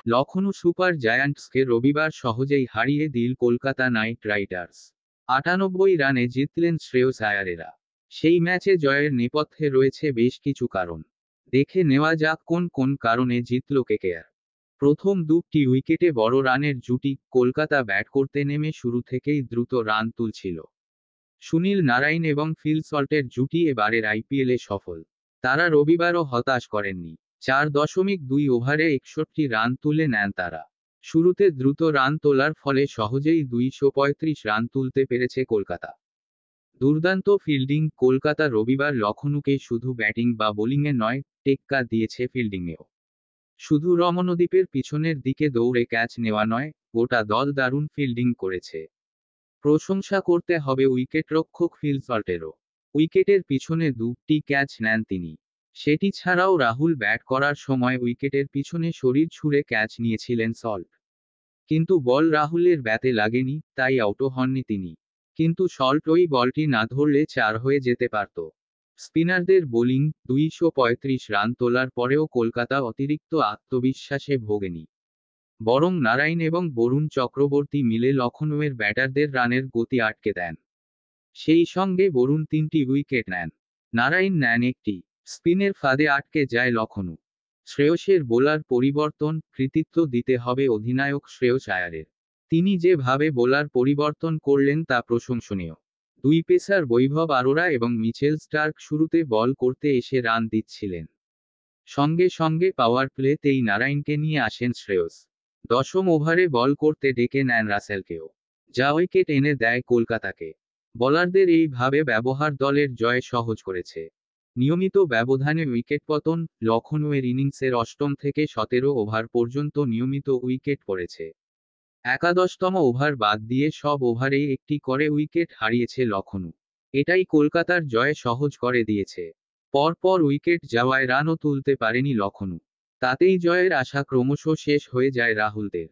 Lucknow super জায়ান্টসকে রবিবার সহজেই হারিয়ে দিল কলকাতা নাইট রাইডার্স। 98 রানে জিতলেন শ্রেয়স আয়ারেরা। সেই ম্যাচে জয়ের নেপথ্যে রয়েছে বেশ কিছু কারণ। দেখে নেওয়া যাক কোন কোন কারণে জিতল কেকেআর। প্রথম দুটি উইকেটে বড় রানের জুটি। কলকাতা ব্যাট করতে নেমে শুরু থেকেই দ্রুত রান তুলছিল। সুনীল নারাইন এবং ফিল সল্টের জুটি এবারের আইপিএলে সফল। তারা রবিবারও হতাশ করেননি। 4.2 ওভারে 61 রান তুলে নেন তারা। শুরুতে দ্রুত রান তোলার ফলে সহজেই 235 রান তুলতে পেরেছে কলকাতা। দুর্দান্ত ফিল্ডিং। কলকাতা রবিবার লখনউকে শুধু ব্যাটিং বা বোলিংয়ে নয়, টেক্কা দিয়েছে ফিল্ডিংয়েও। শুধু রমনদীপের পিছনের দিকে দৌড়ে ক্যাচ নেওয়া নয়, গোটা দল দারুণ ফিল্ডিং করেছে। প্রশংসা করতে হবে উইকেটরক্ষক ফিল সল্টেরও। উইকেটের পিছনে দুটি ক্যাচ নেন তিনি। সেটি ছাড়াও রাহুল ব্যাট করার সময় উইকেটের পিছনে শরীর ছুঁড়ে ক্যাচ নিয়েছিলেন সল্ট। কিন্তু বল রাহুলের ব্যাতে লাগেনি, তাই আউটও হননি তিনি। কিন্তু সল্ট ওই বলটি না ধরলে 4 হয়ে যেতে পারত। স্পিনারদের বোলিং। 235 রান তোলার পরেও কলকাতা অতিরিক্ত আত্মবিশ্বাসে ভোগেনি। বরং নারাইন এবং বরুণ চক্রবর্তী মিলে লখনউয়ের ব্যাটারদের রানের গতি আটকে দেন। সেই সঙ্গে বরুণ 3টি উইকেট নেন। নারাইন নেন একটি। স্পিনের ফাঁদে আটকে যায় লখনউ। শ্রেয়সের বোলার পরিবর্তন। কৃতিত্ব দিতে হবে অধিনায়ক শ্রেয়স আয়ারের। তিনি যেভাবে বোলার পরিবর্তন করলেন তা প্রশংসনীয়। দুই পেসার বৈভব আরোরা এবং মিচেল স্টার্ক শুরুতে বল করতে এসে রান দিচ্ছিলেন। সঙ্গে সঙ্গে পাওয়ার প্লেতেই নারাইনকে নিয়ে আসেন শ্রেয়স। 10ম ওভারে বল করতে ডেকে নেন রাসেলকেও, যা উইকেট এনে দেয় কলকাতাকে। বোলারদের এইভাবে ব্যবহার দলের জয় সহজ করেছে। নিয়মিত ব্যবধানে উইকেট পতন। লখনউয়ের ইনিংসের 8ম থেকে 17 ওভার পর্যন্ত নিয়মিত উইকেট পড়েছে। একাদশতম ওভার বাদ দিয়ে সব ওভারেই একটি করে উইকেট হারিয়েছে লখনউ। এটাই কলকাতার জয় সহজ করে দিয়েছে। পরপর উইকেট যাওয়ায় রানও তুলতে পারেনি লখনউ। তাতেই জয়ের আশা ক্রমশ শেষ হয়ে যায় রাহুলদের।